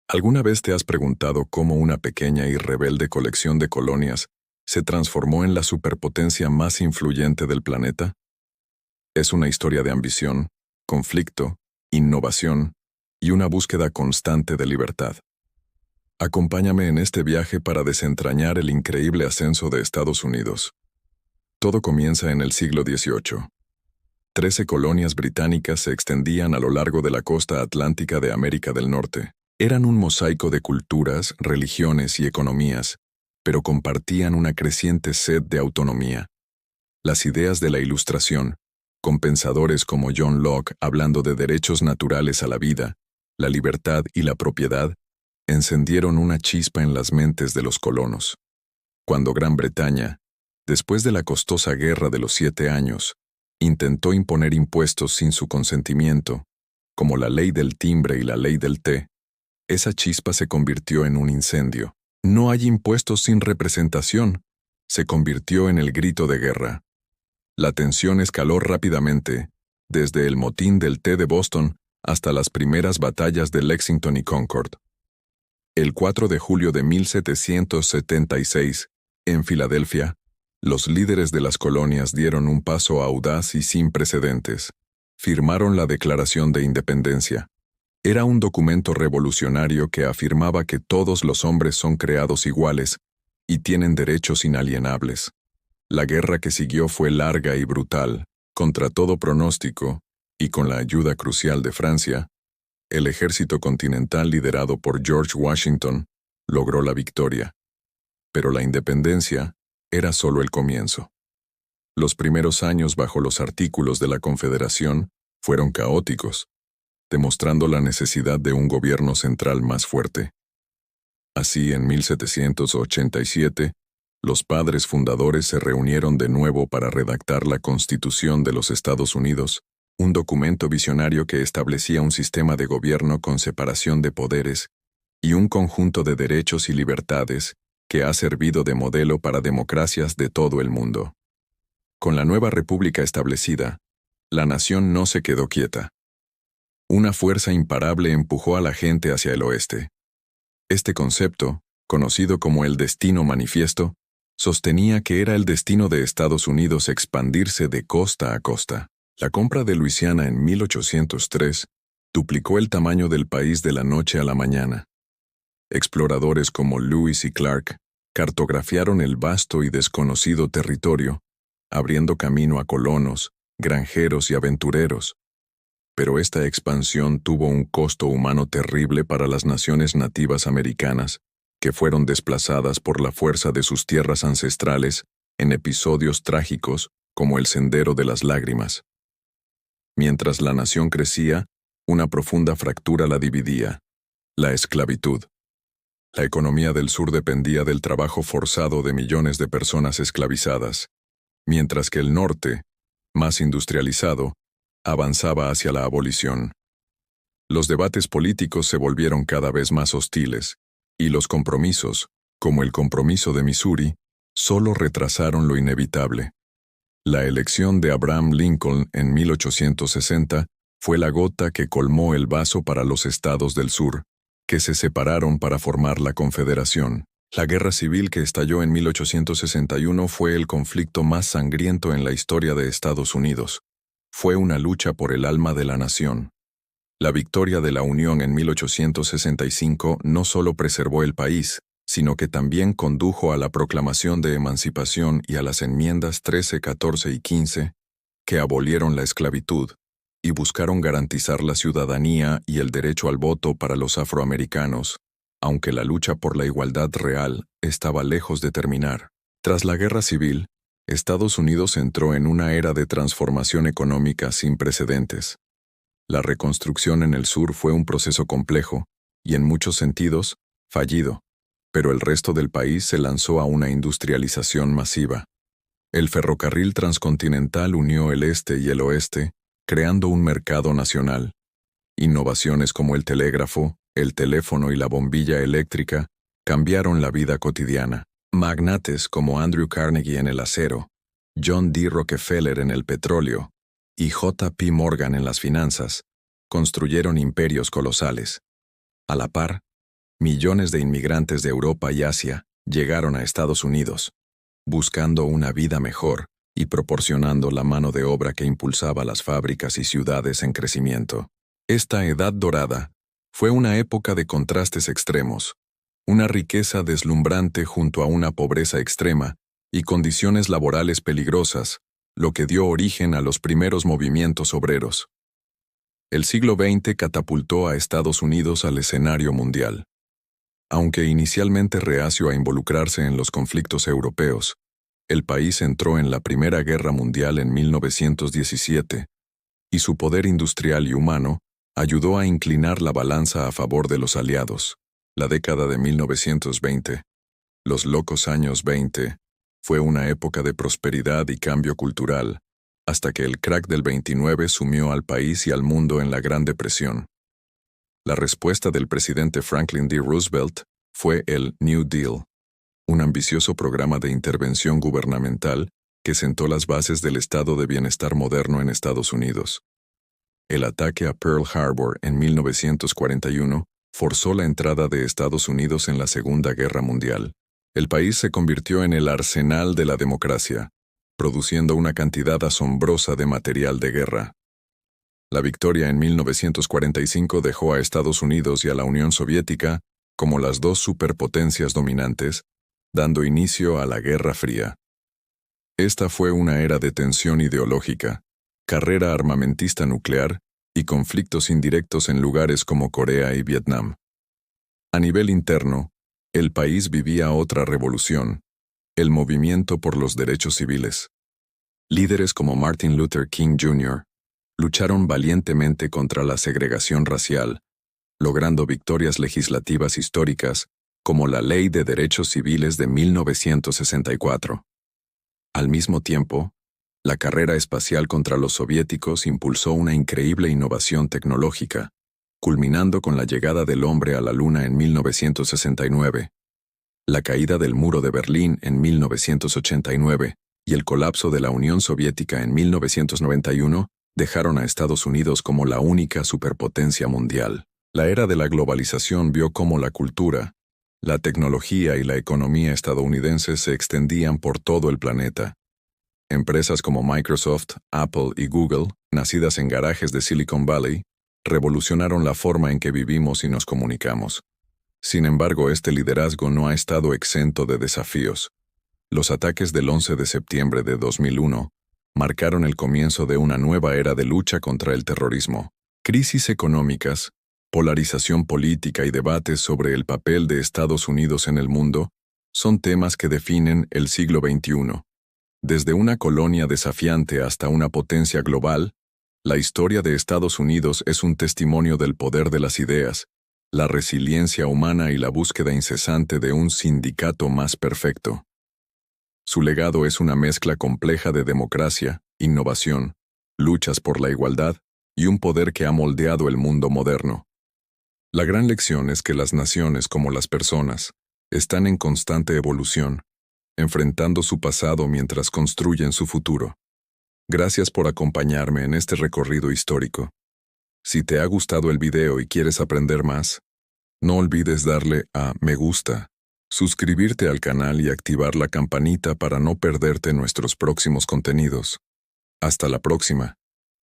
¿Alguna vez te has preguntado cómo una pequeña y rebelde colección de colonias se transformó en la superpotencia más influyente del planeta? Es una historia de ambición, conflicto, innovación y una búsqueda constante de libertad. Acompáñame en este viaje para desentrañar el increíble ascenso de Estados Unidos. Todo comienza en el siglo XVIII. 13 colonias británicas se extendían a lo largo de la costa atlántica de América del Norte. Eran un mosaico de culturas, religiones y economías, pero compartían una creciente sed de autonomía. Las ideas de la Ilustración, con pensadores como John Locke hablando de derechos naturales a la vida, la libertad y la propiedad, encendieron una chispa en las mentes de los colonos. Cuando Gran Bretaña, después de la costosa Guerra de los 7 años, intentó imponer impuestos sin su consentimiento, como la ley del timbre y la ley del té, esa chispa se convirtió en un incendio. No hay impuestos sin representación. Se convirtió en el grito de guerra. La tensión escaló rápidamente, desde el motín del té de Boston hasta las primeras batallas de Lexington y Concord. El 4 de julio de 1776, en Filadelfia, los líderes de las colonias dieron un paso audaz y sin precedentes. Firmaron la Declaración de Independencia. Era un documento revolucionario que afirmaba que todos los hombres son creados iguales y tienen derechos inalienables. La guerra que siguió fue larga y brutal, contra todo pronóstico, y con la ayuda crucial de Francia, el ejército continental liderado por George Washington logró la victoria. Pero la independencia era solo el comienzo. Los primeros años bajo los artículos de la Confederación fueron caóticos, demostrando la necesidad de un gobierno central más fuerte. Así, en 1787, los padres fundadores se reunieron de nuevo para redactar la Constitución de los Estados Unidos, un documento visionario que establecía un sistema de gobierno con separación de poderes y un conjunto de derechos y libertades que ha servido de modelo para democracias de todo el mundo. Con la nueva república establecida, la nación no se quedó quieta. Una fuerza imparable empujó a la gente hacia el oeste. Este concepto, conocido como el Destino Manifiesto, sostenía que era el destino de Estados Unidos expandirse de costa a costa. La compra de Luisiana en 1803 duplicó el tamaño del país de la noche a la mañana. Exploradores como Lewis y Clark cartografiaron el vasto y desconocido territorio, abriendo camino a colonos, granjeros y aventureros. Pero esta expansión tuvo un costo humano terrible para las naciones nativas americanas, que fueron desplazadas por la fuerza de sus tierras ancestrales en episodios trágicos como el Sendero de las Lágrimas. Mientras la nación crecía, una profunda fractura la dividía: la esclavitud. La economía del sur dependía del trabajo forzado de millones de personas esclavizadas, mientras que el norte, más industrializado, avanzaba hacia la abolición. Los debates políticos se volvieron cada vez más hostiles, y los compromisos, como el Compromiso de Missouri, solo retrasaron lo inevitable. La elección de Abraham Lincoln en 1860 fue la gota que colmó el vaso para los estados del sur, que se separaron para formar la Confederación. La guerra civil que estalló en 1861 fue el conflicto más sangriento en la historia de Estados Unidos. Fue una lucha por el alma de la nación. La victoria de la Unión en 1865 no solo preservó el país, sino que también condujo a la proclamación de emancipación y a las enmiendas 13, 14 y 15, que abolieron la esclavitud y buscaron garantizar la ciudadanía y el derecho al voto para los afroamericanos, aunque la lucha por la igualdad real estaba lejos de terminar. Tras la guerra civil, Estados Unidos entró en una era de transformación económica sin precedentes. La reconstrucción en el sur fue un proceso complejo y, en muchos sentidos, fallido, pero el resto del país se lanzó a una industrialización masiva. El ferrocarril transcontinental unió el este y el oeste, creando un mercado nacional. Innovaciones como el telégrafo, el teléfono y la bombilla eléctrica cambiaron la vida cotidiana. Magnates como Andrew Carnegie en el acero, John D. Rockefeller en el petróleo y J. P. Morgan en las finanzas construyeron imperios colosales. A la par, millones de inmigrantes de Europa y Asia llegaron a Estados Unidos, buscando una vida mejor y proporcionando la mano de obra que impulsaba las fábricas y ciudades en crecimiento. Esta edad dorada fue una época de contrastes extremos, una riqueza deslumbrante junto a una pobreza extrema y condiciones laborales peligrosas, lo que dio origen a los primeros movimientos obreros. El siglo XX catapultó a Estados Unidos al escenario mundial. Aunque inicialmente reacio a involucrarse en los conflictos europeos, el país entró en la Primera Guerra Mundial en 1917, y su poder industrial y humano ayudó a inclinar la balanza a favor de los aliados. La década de 1920, los locos años 20, fue una época de prosperidad y cambio cultural, hasta que el crack del 29 sumió al país y al mundo en la Gran Depresión. La respuesta del presidente Franklin D. Roosevelt fue el New Deal, un ambicioso programa de intervención gubernamental que sentó las bases del estado de bienestar moderno en Estados Unidos. El ataque a Pearl Harbor en 1941 forzó la entrada de Estados Unidos en la Segunda Guerra Mundial. El país se convirtió en el arsenal de la democracia, produciendo una cantidad asombrosa de material de guerra. La victoria en 1945 dejó a Estados Unidos y a la Unión Soviética como las dos superpotencias dominantes, dando inicio a la Guerra Fría. Esta fue una era de tensión ideológica, carrera armamentista nuclear y conflictos indirectos en lugares como Corea y Vietnam. A nivel interno, el país vivía otra revolución, el movimiento por los derechos civiles. Líderes como Martin Luther King Jr. lucharon valientemente contra la segregación racial, logrando victorias legislativas históricas como la Ley de Derechos Civiles de 1964. Al mismo tiempo, la carrera espacial contra los soviéticos impulsó una increíble innovación tecnológica, culminando con la llegada del hombre a la Luna en 1969, la caída del Muro de Berlín en 1989 y el colapso de la Unión Soviética en 1991 dejaron a Estados Unidos como la única superpotencia mundial. La era de la globalización vio cómo la cultura, la tecnología y la economía estadounidenses se extendían por todo el planeta. Empresas como Microsoft, Apple y Google, nacidas en garajes de Silicon Valley, revolucionaron la forma en que vivimos y nos comunicamos. Sin embargo, este liderazgo no ha estado exento de desafíos. Los ataques del 11 de septiembre de 2001 marcaron el comienzo de una nueva era de lucha contra el terrorismo. Crisis económicas, polarización política y debates sobre el papel de Estados Unidos en el mundo son temas que definen el siglo XXI. Desde una colonia desafiante hasta una potencia global, la historia de Estados Unidos es un testimonio del poder de las ideas, la resiliencia humana y la búsqueda incesante de un sindicato más perfecto. Su legado es una mezcla compleja de democracia, innovación, luchas por la igualdad y un poder que ha moldeado el mundo moderno. La gran lección es que las naciones, como las personas, están en constante evolución, enfrentando su pasado mientras construyen su futuro. Gracias por acompañarme en este recorrido histórico. Si te ha gustado el video y quieres aprender más, no olvides darle a me gusta, suscribirte al canal y activar la campanita para no perderte nuestros próximos contenidos. Hasta la próxima.